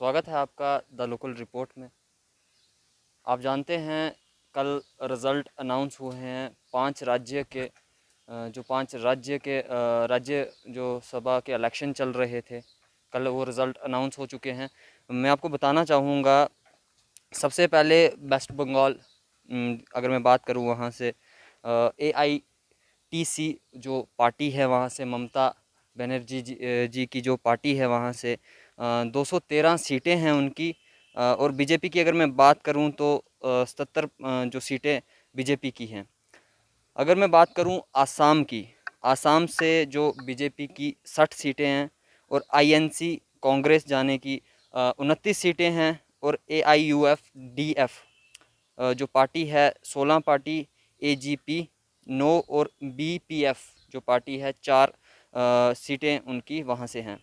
स्वागत है आपका द लोकल रिपोर्ट में। आप जानते हैं कल रिज़ल्ट अनाउंस हुए हैं पांच राज्य के। जो पांच राज्य के राज्य जो सभा के इलेक्शन चल रहे थे, कल वो रिज़ल्ट अनाउंस हो चुके हैं। मैं आपको बताना चाहूँगा, सबसे पहले वेस्ट बंगाल, अगर मैं बात करूँ वहाँ से AITC जो पार्टी है, वहाँ से ममता बनर्जी जी की जो पार्टी है, वहाँ से 213 सीटें हैं उनकी। और बीजेपी की अगर मैं बात करूँ तो 77 जो सीटें बीजेपी की हैं। अगर मैं बात करूं आसाम की, आसाम से जो बीजेपी की 60 सीटें हैं और INC कांग्रेस जाने की 29 सीटें हैं। और AIUFDF जो पार्टी है 16 पार्टी, AGP 9 और BPF जो पार्टी है 4 सीटें उनकी वहाँ से हैं।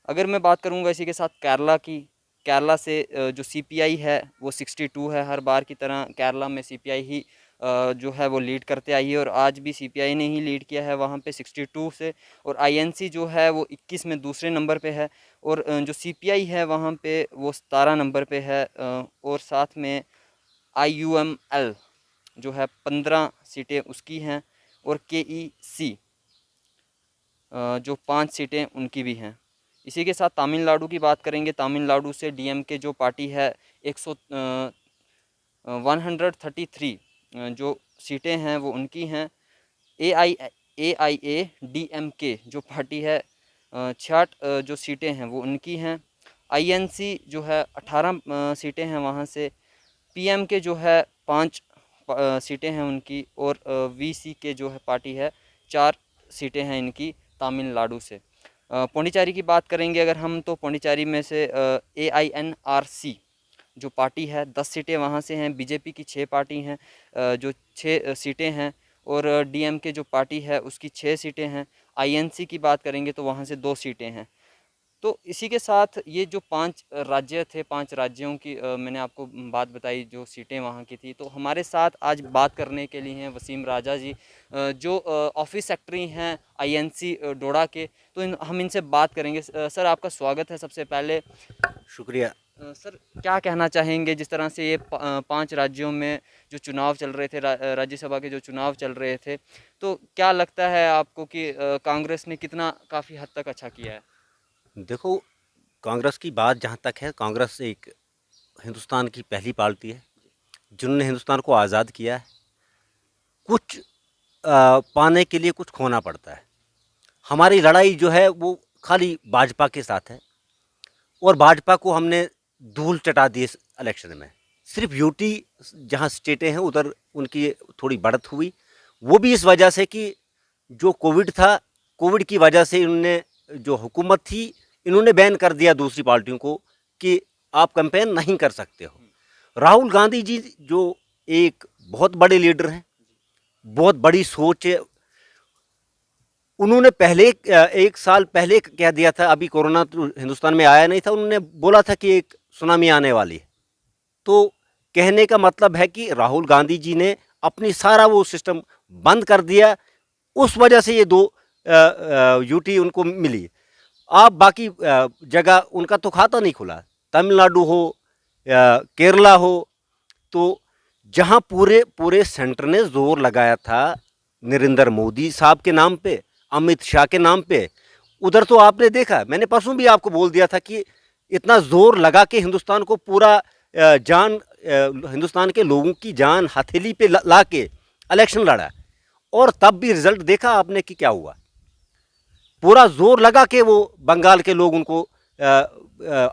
अगर मैं बात करूँगा इसी के साथ केरला की, केरला से जो CPI है वो 62 है। हर बार की तरह केरला में CPI ही जो है वो लीड करते आई है और आज भी CPI ने ही लीड किया है वहाँ पे 62 से। और INC जो है वो 21 में दूसरे नंबर पे है। और जो CPI है वहाँ पे वो 17 नंबर पे है। और साथ में IUML जो है 15 सीटें उसकी हैं। और KEC जो 5 सीटें उनकी भी हैं। इसी के साथ तमिलनाडु की बात करेंगे। तमिलनाडु से DMK जो पार्टी है 133 जो सीटें हैं वो उनकी हैं। AIADMK जो पार्टी है 66 जो सीटें हैं वो उनकी हैं। INC जो है 18 सीटें हैं वहाँ से। PMK जो है 5 सीटें हैं उनकी। और VCK जो है पार्टी है 4 सीटें हैं इनकी तमिलनाडु से। पौंडीचेरी की बात करेंगे अगर हम, तो पौंडीचेरी में से AINRC जो पार्टी है 10 सीटें वहाँ से हैं। बीजेपी की 6 पार्टी हैं जो 6 सीटें हैं। और DMK जो पार्टी है उसकी 6 सीटें हैं। INC की बात करेंगे तो वहाँ से 2 सीटें हैं। तो इसी के साथ ये जो 5 राज्य थे, 5 राज्यों की मैंने आपको बात बताई जो सीटें वहाँ की थी। तो हमारे साथ आज बात करने के लिए हैं वसीम राजा जी, जो ऑफिस सेक्रेटरी हैं INC डोडा के। तो हम इनसे बात करेंगे। सर, आपका स्वागत है सबसे पहले। शुक्रिया। सर, क्या कहना चाहेंगे जिस तरह से ये 5 राज्यों में जो चुनाव चल रहे थे, राज्यसभा के जो चुनाव चल रहे थे, तो क्या लगता है आपको कि कांग्रेस ने कितना काफ़ी हद तक अच्छा किया है? देखो, कांग्रेस की बात जहाँ तक है, कांग्रेस एक हिंदुस्तान की पहली पार्टी है जिन्होंने हिंदुस्तान को आज़ाद किया है। कुछ पाने के लिए कुछ खोना पड़ता है। हमारी लड़ाई जो है वो खाली भाजपा के साथ है और भाजपा को हमने धूल चटा दी इस इलेक्शन में। सिर्फ यूटी जहाँ स्टेटें हैं उधर उनकी थोड़ी बढ़त हुई, वो भी इस वजह से कि जो कोविड था, कोविड की वजह से इन्होंने, जो हुकूमत थी, इन्होंने बैन कर दिया दूसरी पार्टियों को कि आप कैंपेन नहीं कर सकते हो। राहुल गांधी जी जो एक बहुत बड़े लीडर हैं, बहुत बड़ी सोच है, उन्होंने पहले एक साल पहले कह दिया था, अभी कोरोना तो हिंदुस्तान में आया नहीं था, उन्होंने बोला था कि एक सुनामी आने वाली है। तो कहने का मतलब है कि राहुल गांधी जी ने अपनी सारा वो सिस्टम बंद कर दिया, उस वजह से ये 2 यूटी उनको मिली। आप बाकी जगह उनका तो खाता नहीं खुला, तमिलनाडु हो या केरला हो, तो जहां पूरे पूरे सेंटर ने जोर लगाया था नरेंद्र मोदी साहब के नाम पे, अमित शाह के नाम पे, उधर तो आपने देखा, मैंने परसों भी आपको बोल दिया था कि इतना जोर लगा के हिंदुस्तान को पूरा हिंदुस्तान के लोगों की जान हथेली पे ला के इलेक्शन लड़ा, और तब भी रिजल्ट देखा आपने कि क्या हुआ। पूरा जोर लगा के वो बंगाल के लोग उनको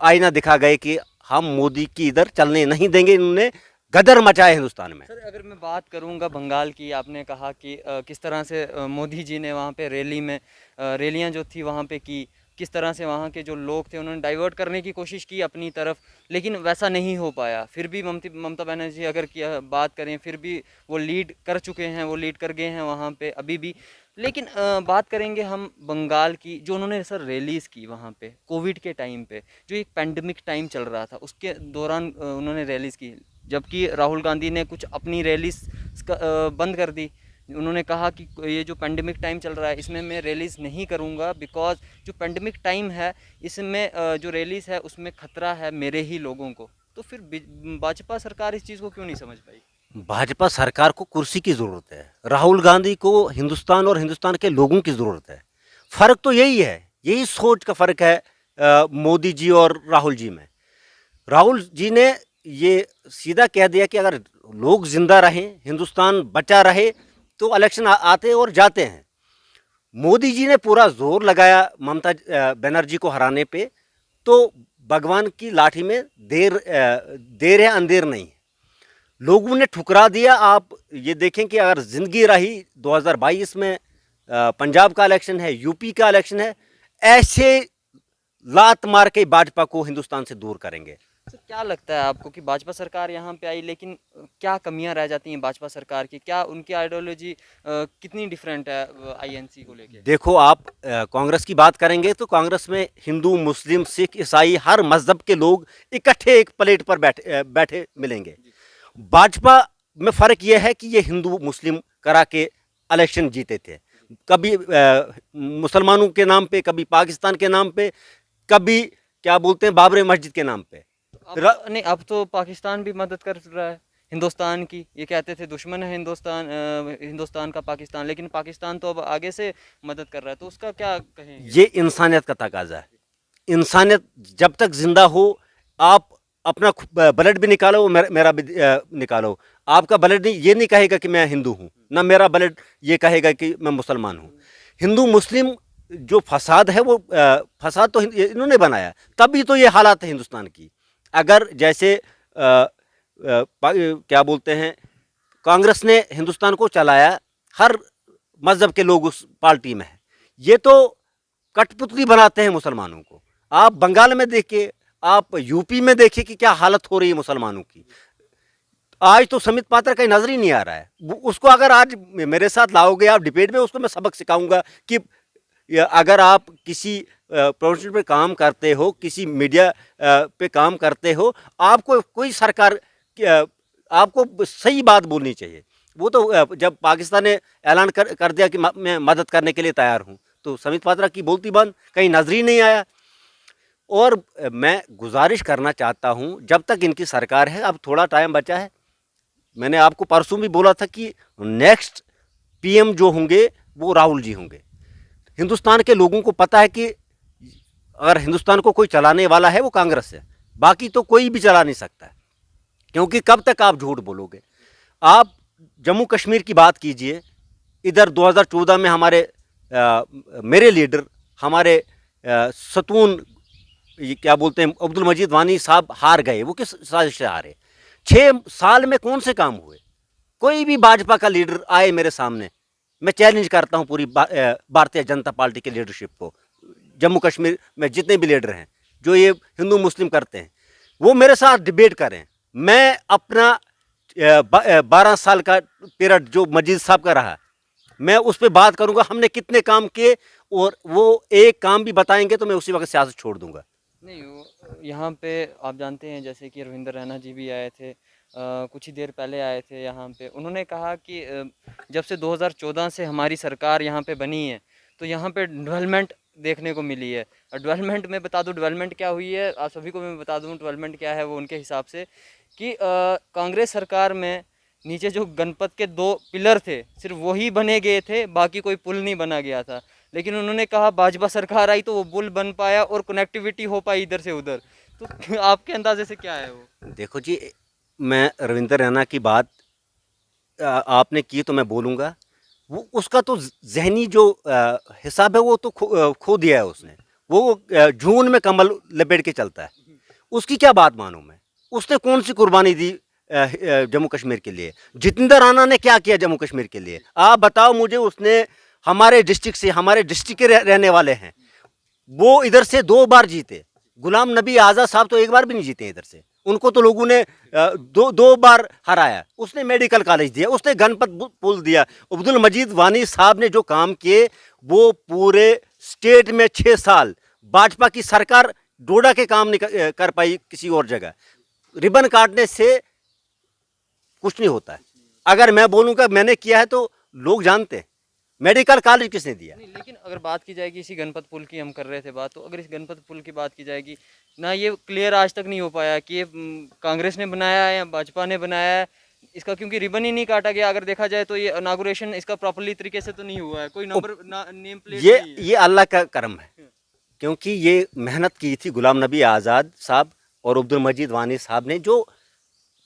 आईना दिखा गए कि हम मोदी की इधर चलने नहीं देंगे। इन्होंने गदर मचाया हिंदुस्तान में। सर, अगर मैं बात करूंगा बंगाल की, आपने कहा कि किस तरह से मोदी जी ने वहाँ पे रैली में रैलियाँ जो थी वहाँ पे की, किस तरह से वहाँ के जो लोग थे उन्होंने डाइवर्ट करने की कोशिश की अपनी तरफ, लेकिन वैसा नहीं हो पाया। फिर भी ममता बनर्जी अगर बात करें, फिर भी वो लीड कर चुके हैं, वो लीड कर गए हैं वहाँ पे अभी भी। लेकिन बात करेंगे हम बंगाल की, जो उन्होंने सर रैलीज़ की वहाँ पे कोविड के टाइम पे, जो एक पैंडमिक टाइम चल रहा था उसके दौरान उन्होंने रैलीज़ की, जबकि राहुल गांधी ने कुछ अपनी रैली बंद कर दी। उन्होंने कहा कि ये जो पेंडेमिक टाइम चल रहा है इसमें मैं रैलीज नहीं करूंगा, बिकॉज जो पेंडेमिक टाइम है इसमें जो रैलीज है उसमें खतरा है मेरे ही लोगों को। तो फिर भाजपा सरकार इस चीज़ को क्यों नहीं समझ पाई? भाजपा सरकार को कुर्सी की ज़रूरत है, राहुल गांधी को हिंदुस्तान और हिंदुस्तान के लोगों की ज़रूरत है। फ़र्क तो यही है, यही सोच का फ़र्क है मोदी जी और राहुल जी में। राहुल जी ने ये सीधा कह दिया कि अगर लोग जिंदा रहें, हिंदुस्तान बचा रहे, तो इलेक्शन आते और जाते हैं। मोदी जी ने पूरा जोर लगाया ममता बनर्जी को हराने पे, तो भगवान की लाठी में देर है अंधेर नहीं है। लोगों ने ठुकरा दिया। आप ये देखें कि अगर जिंदगी रही 2022 में पंजाब का इलेक्शन है, यूपी का इलेक्शन है, ऐसे लात मार के भाजपा को हिंदुस्तान से दूर करेंगे। तो क्या लगता है आपको कि भाजपा सरकार यहाँ पे आई, लेकिन क्या कमियां रह जाती हैं भाजपा सरकार की? क्या उनकी आइडियोलॉजी कितनी डिफरेंट है आईएनसी को लेके? देखो, आप कांग्रेस की बात करेंगे तो कांग्रेस में हिंदू, मुस्लिम, सिख, ईसाई, हर मजहब के लोग इकट्ठे एक प्लेट पर बैठे मिलेंगे। भाजपा में फर्क यह है कि ये हिंदू मुस्लिम करा के इलेक्शन जीते थे, कभी मुसलमानों के नाम पे, कभी पाकिस्तान के नाम पे, कभी क्या बोलते हैं बाबरी मस्जिद के नाम पे। अब नहीं, अब तो पाकिस्तान भी मदद कर रहा है हिंदुस्तान की। ये कहते थे दुश्मन है हिंदुस्तान, हिंदुस्तान का पाकिस्तान, लेकिन पाकिस्तान तो अब आगे से मदद कर रहा है, तो उसका क्या कहेंगे? ये इंसानियत का तकाजा है। इंसानियत जब तक जिंदा हो, आप अपना ब्लड भी निकालो, मेरा भी निकालो। आपका ब्लड नहीं ये नहीं कहेगा कि मैं हिंदू हूँ, ना मेरा ब्लड ये कहेगा कि मैं मुसलमान हूँ। हिंदू मुस्लिम जो फसाद है, वो फसाद तो इन्होंने बनाया, तभी तो ये हालात है हिंदुस्तान की। अगर जैसे क्या बोलते हैं, कांग्रेस ने हिंदुस्तान को चलाया, हर मजहब के लोग उस पार्टी में हैं, ये तो कठपुतली बनाते हैं मुसलमानों को। आप बंगाल में देखिए, आप यूपी में देखिए कि क्या हालत हो रही है मुसलमानों की। आज तो समित पात्रा का नजर ही नहीं आ रहा है। उसको अगर आज मेरे साथ लाओगे आप डिबेट में, उसको मैं सबक सिखाऊंगा कि अगर आप किसी प्रोफेशन पे काम करते हो, किसी मीडिया पे काम करते हो, आपको कोई सरकार आपको सही बात बोलनी चाहिए। वो तो जब पाकिस्तान ने ऐलान कर दिया कि मैं मदद करने के लिए तैयार हूँ, तो समित पात्रा की बोलती बंद, कहीं नजर ही नहीं आया। और मैं गुजारिश करना चाहता हूँ, जब तक इनकी सरकार है, अब थोड़ा टाइम बचा है। मैंने आपको परसों भी बोला था कि नेक्स्ट पीएम जो होंगे वो राहुल जी होंगे। हिंदुस्तान के लोगों को पता है कि अगर हिंदुस्तान को कोई चलाने वाला है वो कांग्रेस है, बाकी तो कोई भी चला नहीं सकता है। क्योंकि कब तक आप झूठ बोलोगे? आप जम्मू कश्मीर की बात कीजिए, इधर 2014 में मेरे लीडर, हमारे सतून, ये क्या बोलते हैं, अब्दुल मजीद वानी साहब हार गए। वो किस साजिश से हारे? 6 साल में कौन से काम हुए? कोई भी भाजपा का लीडर आए मेरे सामने, मैं चैलेंज करता हूं पूरी भारतीय जनता पार्टी के लीडरशिप को, जम्मू कश्मीर में जितने भी लीडर हैं जो ये हिंदू मुस्लिम करते हैं, वो मेरे साथ डिबेट करें। मैं अपना 12 साल का पीरियड जो मजीद साहब का रहा, मैं उस पर बात करूंगा, हमने कितने काम किए, और वो एक काम भी बताएंगे तो मैं उसी वक्त सियासत छोड़ दूंगा। नहीं, वो यहाँ पे आप जानते हैं जैसे कि रविंद्र रैना जी भी आए थे, कुछ ही देर पहले आए थे यहाँ पे। उन्होंने कहा कि जब से 2014 से हमारी सरकार यहाँ पे बनी है तो यहाँ पे डेवलपमेंट देखने को मिली है। और डेवलपमेंट में बता दूँ डेवलपमेंट क्या हुई है, आप सभी को मैं बता दूँ डेवलपमेंट क्या है वो उनके हिसाब से, कि कांग्रेस सरकार में नीचे जो गणपत के 2 पिलर थे सिर्फ वही बने गए थे, बाकी कोई पुल नहीं बना गया था। लेकिन उन्होंने कहा भाजपा सरकार आई तो वो पुल बन पाया और कनेक्टिविटी हो पाई इधर से उधर। तो आपके अंदाजे से क्या है वो? देखो जी, मैं रविंद्र रैना की बात आपने की तो मैं बोलूँगा। वो उसका तो जहनी जो हिसाब है वो तो खो दिया है उसने। वो जून में कमल लपेट के चलता है। उसकी क्या बात मानूं मैं? उसने कौन सी कुर्बानी दी जम्मू कश्मीर के लिए? जितेंद्र राणा ने क्या किया जम्मू कश्मीर के लिए? आप बताओ मुझे। उसने हमारे डिस्ट्रिक्ट से, हमारे डिस्ट्रिक्ट के रहने वाले हैं, वो इधर से 2 बार जीते। गुलाम नबी आज़ाद साहब तो एक बार भी नहीं जीते इधर से, उनको तो लोगों ने दो बार हराया। उसने मेडिकल कॉलेज दिया, उसने गणपत पुल दिया। अब्दुल मजीद वानी साहब ने जो काम किए, वो पूरे स्टेट में 6 साल भाजपा की सरकार डोडा के काम नहीं कर पाई किसी और जगह। रिबन काटने से कुछ नहीं होता है। अगर मैं बोलूँगा मैंने किया है तो लोग जानते हैं। मेडिकल कॉलेज किसने दिया? नहीं, लेकिन अगर बात की जाएगी इसी गणपत पुल की, हम कर रहे थे बात, तो अगर इस गणपत पुल की बात की जाएगी ना, ये क्लियर आज तक नहीं हो पाया कि ये कांग्रेस ने बनाया है या भाजपा ने बनाया है इसका, क्योंकि रिबन ही नहीं काटा गया। अगर देखा जाए तो ये इनागुरेशन इसका प्रॉपरली तरीके से तो नहीं हुआ है, कोई नंबर नेम प्लेट ये नहीं है। ये अल्लाह का करम है, क्योंकि ये मेहनत की थी गुलाम नबी आज़ाद साहब और अब्दुल मजीद वानी साहब ने, जो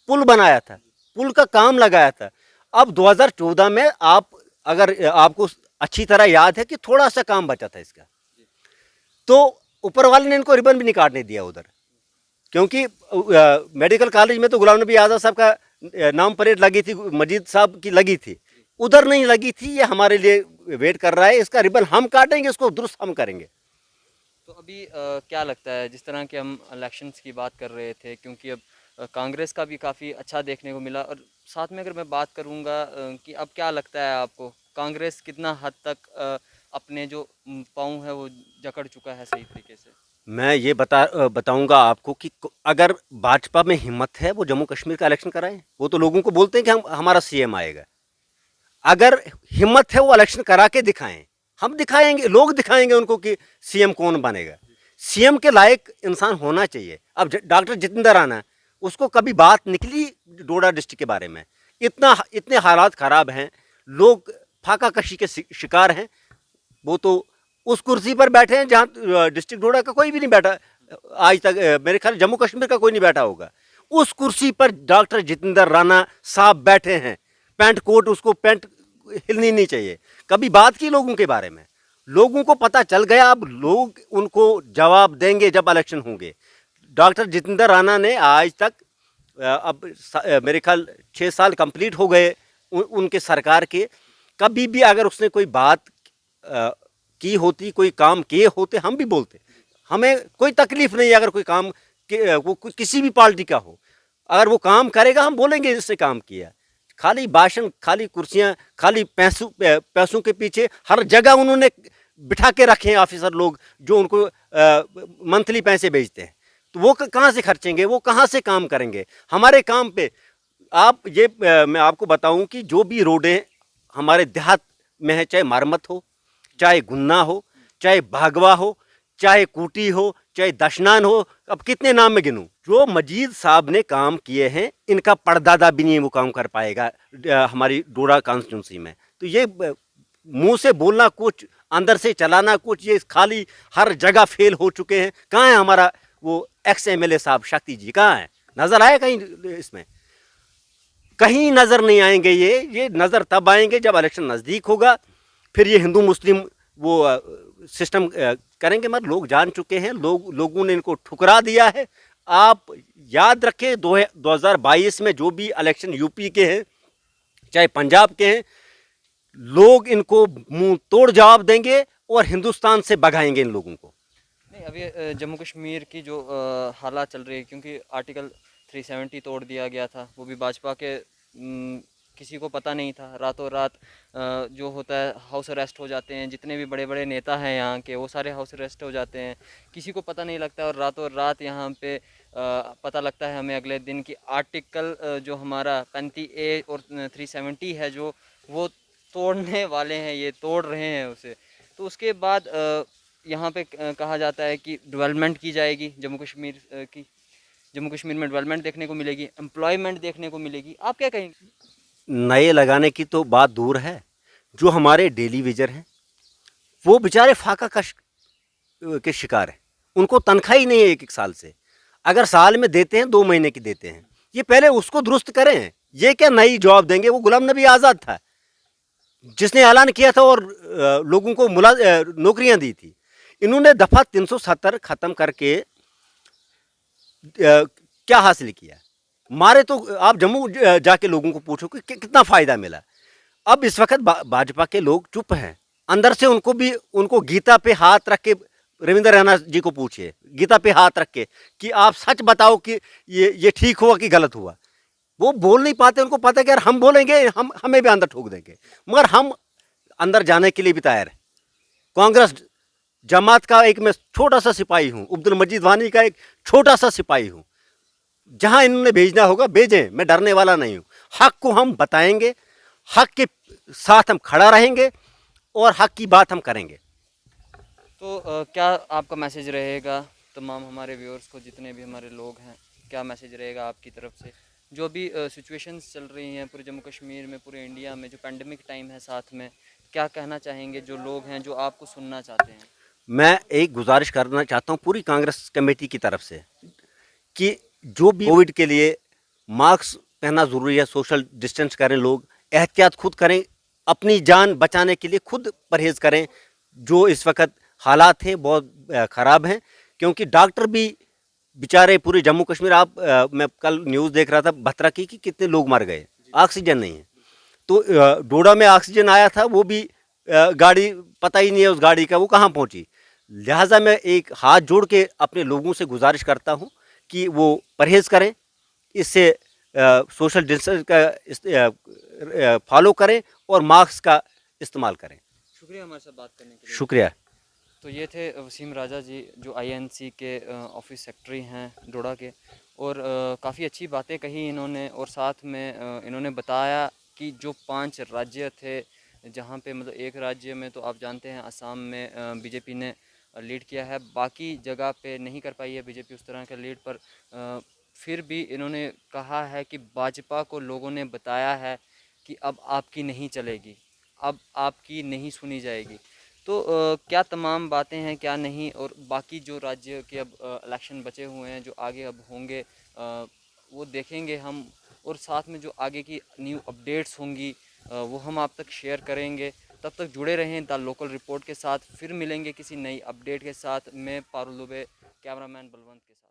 पुल बनाया था, पुल का काम लगाया था। अब 2014 में आप, अगर आपको अच्छी तरह याद है कि थोड़ा सा काम बचा था इसका, तो ऊपर वाले ने इनको रिबन भी नहीं काटने दिया उधर, क्योंकि मेडिकल कॉलेज में तो गुलाम नबी आज़ाद साहब का नाम परेड लगी थी, मजीद साहब की लगी थी, उधर नहीं लगी थी। ये हमारे लिए वेट कर रहा है, इसका रिबन हम काटेंगे, इसको दुरुस्त हम करेंगे। तो अभी क्या लगता है, जिस तरह के हम इलेक्शंस की बात कर रहे थे, क्योंकि अब कांग्रेस का भी काफ़ी अच्छा देखने को मिला, और साथ में अगर मैं बात करूंगा कि अब क्या लगता है आपको, कांग्रेस कितना हद तक अपने जो पाँव है वो जकड़ चुका है सही तरीके से? मैं ये बताऊंगा आपको कि अगर भाजपा में हिम्मत है, वो जम्मू कश्मीर का इलेक्शन कराएं। वो तो लोगों को बोलते हैं कि हमारा सीएम आएगा। अगर हिम्मत है, वो इलेक्शन करा के दिखाएं, हम दिखाएंगे, लोग दिखाएंगे उनको कि सीएम कौन बनेगा। सीएम के लायक इंसान होना चाहिए। अब डॉक्टर जितेंद्र राणा, उसको कभी बात निकली डोडा डिस्ट्रिक्ट के बारे में? इतने हालात ख़राब हैं, लोग फाका कशी के शिकार हैं। वो तो उस कुर्सी पर बैठे हैं जहाँ डिस्ट्रिक्ट डोडा का कोई भी नहीं बैठा आज तक, मेरे ख्याल जम्मू कश्मीर का कोई नहीं बैठा होगा। उस कुर्सी पर डॉक्टर जितेंद्र राणा साहब बैठे हैं, पैंट कोट, उसको पैंट हिलनी नहीं चाहिए। कभी बात की लोगों के बारे में? लोगों को पता चल गया, अब लोग उनको जवाब देंगे जब इलेक्शन होंगे। डॉक्टर जितेंद्र राणा ने आज तक अब मेरे ख्याल 6 साल कंप्लीट हो गए उनके सरकार के। कभी भी अगर उसने कोई बात की होती, कोई काम किए होते, हम भी बोलते। हमें कोई तकलीफ नहीं है अगर कोई काम वो किसी भी पार्टी का हो, अगर वो काम करेगा हम बोलेंगे इसने काम किया। खाली भाषण, खाली कुर्सियां, खाली पैसों के पीछे हर जगह उन्होंने बिठा के रखे हैं ऑफिसर लोग, जो उनको मंथली पैसे भेजते हैं। तो वो कहाँ से खर्चेंगे, वो कहाँ से काम करेंगे हमारे काम पे? आप ये मैं आपको बताऊं कि जो भी रोडें हमारे देहात में है, चाहे मरम्मत हो, चाहे गुन्ना हो, चाहे भागवा हो, चाहे कूटी हो, चाहे दशनान हो, अब कितने नाम में गिनूं, जो मजीद साहब ने काम किए हैं, इनका परदादा भी नहीं वो काम कर पाएगा हमारी डोडा कॉन्स्टिट्यूंसी में। तो ये मुंह से बोलना कुछ, अंदर से चलाना कुछ, ये खाली हर जगह फेल हो चुके हैं। कहाँ है हमारा वो एक्स एमएलए साहब शक्ति जी, कहाँ है? नजर आए कहीं इसमें? कहीं नजर नहीं आएंगे। ये नजर तब आएंगे जब इलेक्शन नजदीक होगा, फिर ये हिंदू मुस्लिम वो सिस्टम करेंगे। मगर लोग जान चुके हैं, लोगों ने इनको ठुकरा दिया है। आप याद रखें 2022 में जो भी इलेक्शन यूपी के हैं, चाहे पंजाब के हैं, लोग इनको मुंह तोड़ जवाब देंगे और हिंदुस्तान से भगाएंगे इन लोगों को। नहीं, अभी जम्मू कश्मीर की जो हालात चल रही है, क्योंकि आर्टिकल 370 तोड़ दिया गया था, वो भी भाजपा के किसी को पता नहीं था। रातों रात जो होता है हाउस अरेस्ट हो जाते हैं, जितने भी बड़े बड़े नेता हैं यहाँ के, वो सारे हाउस अरेस्ट हो जाते हैं, किसी को पता नहीं लगता। और रातों रात यहाँ पे पता लगता है हमें अगले दिन की आर्टिकल जो हमारा 35A और 370 है, जो वो तोड़ने वाले हैं, ये तोड़ रहे हैं उसे। तो उसके बाद यहाँ पे कहा जाता है कि डेवलपमेंट की जाएगी जम्मू कश्मीर की, जम्मू कश्मीर में डेवलपमेंट देखने को मिलेगी, एम्प्लॉयमेंट देखने को मिलेगी। आप क्या कहेंगे? नए लगाने की तो बात दूर है, जो हमारे डेली वेजर हैं वो बेचारे फाका कश के शिकार हैं। उनको तनख्वाह ही नहीं है 1-1 साल से। अगर साल में देते हैं 2 महीने की देते हैं। ये पहले उसको दुरुस्त करें। ये क्या नई जॉब देंगे? वो गुलाम नबी आज़ाद था जिसने ऐलान किया था और लोगों को नौकरियां दी थी। इन्होंने दफ़ा 370 ख़त्म करके क्या हासिल किया? मारे तो आप जम्मू जाके लोगों को पूछो कि कितना फ़ायदा मिला। अब इस वक्त भाजपा के लोग चुप हैं। अंदर से उनको गीता पे हाथ रख के, रविंद्र रैना जी को पूछिए, गीता पे हाथ रख के कि आप सच बताओ कि ये ठीक हुआ कि गलत हुआ। वो बोल नहीं पाते। उनको पता है कि यार हम बोलेंगे हमें भी अंदर ठोक देंगे। मगर हम अंदर जाने के लिए भी तैयार हैं। कांग्रेस जमात का एक मैं छोटा सा सिपाही हूँ, अब्दुल मजीद वानी का एक छोटा सा सिपाही हूँ। जहाँ इन्होंने भेजना होगा भेजें, मैं डरने वाला नहीं हूँ। हक को हम बताएंगे, हक के साथ हम खड़ा रहेंगे और हक की बात हम करेंगे। तो क्या आपका मैसेज रहेगा तमाम हमारे व्यूअर्स को, जितने भी हमारे लोग हैं, क्या मैसेज रहेगा आपकी तरफ से? जो भी सिचुएशंस चल रही हैं पूरे जम्मू कश्मीर में, पूरे इंडिया में, जो पेंडेमिक टाइम है साथ में, क्या कहना चाहेंगे जो लोग हैं जो आपको सुनना चाहते हैं? मैं एक गुजारिश करना चाहता हूँ पूरी कांग्रेस कमेटी की तरफ से कि जो भी कोविड के लिए मास्क पहनना ज़रूरी है, सोशल डिस्टेंस करें, लोग एहतियात खुद करें, अपनी जान बचाने के लिए खुद परहेज़ करें। जो इस वक्त हालात हैं बहुत ख़राब हैं, क्योंकि डॉक्टर भी बेचारे पूरे जम्मू कश्मीर, मैं कल न्यूज़ देख रहा था भतरा की कि कितने लोग मर गए, ऑक्सीजन नहीं है। तो डोडा में ऑक्सीजन आया था, वो भी गाड़ी पता ही नहीं है उस गाड़ी का वो कहाँ पहुँची। लिहाजा मैं एक हाथ जोड़ के अपने लोगों से गुजारिश करता हूँ कि वो परहेज़ करें, इससे सोशल डिस्टेंस का फॉलो करें और मास्क का इस्तेमाल करें। शुक्रिया हमारे साथ बात करने के लिए। शुक्रिया। तो ये थे वसीम राजा जी, जो आईएनसी के ऑफिस सेक्रेटरी हैं डोडा के, और काफ़ी अच्छी बातें कही इन्होंने, और साथ में इन्होंने बताया कि जो 5 राज्य थे जहाँ पे, मतलब एक राज्य में तो आप जानते हैं असम में बीजेपी ने लीड किया है, बाकी जगह पे नहीं कर पाई है बीजेपी उस तरह का लीड, पर फिर भी इन्होंने कहा है कि भाजपा को लोगों ने बताया है कि अब आपकी नहीं चलेगी, अब आपकी नहीं सुनी जाएगी। तो क्या तमाम बातें हैं, क्या नहीं, और बाकी जो राज्य के अब इलेक्शन बचे हुए हैं जो आगे अब होंगे, वो देखेंगे हम, और साथ में जो आगे की न्यू अपडेट्स होंगी वो हम आप तक शेयर करेंगे। तब तक जुड़े रहें द लोकल रिपोर्ट के साथ, फिर मिलेंगे किसी नई अपडेट के साथ। मैं पारुल दुबे, कैमरामैन बलवंत के साथ।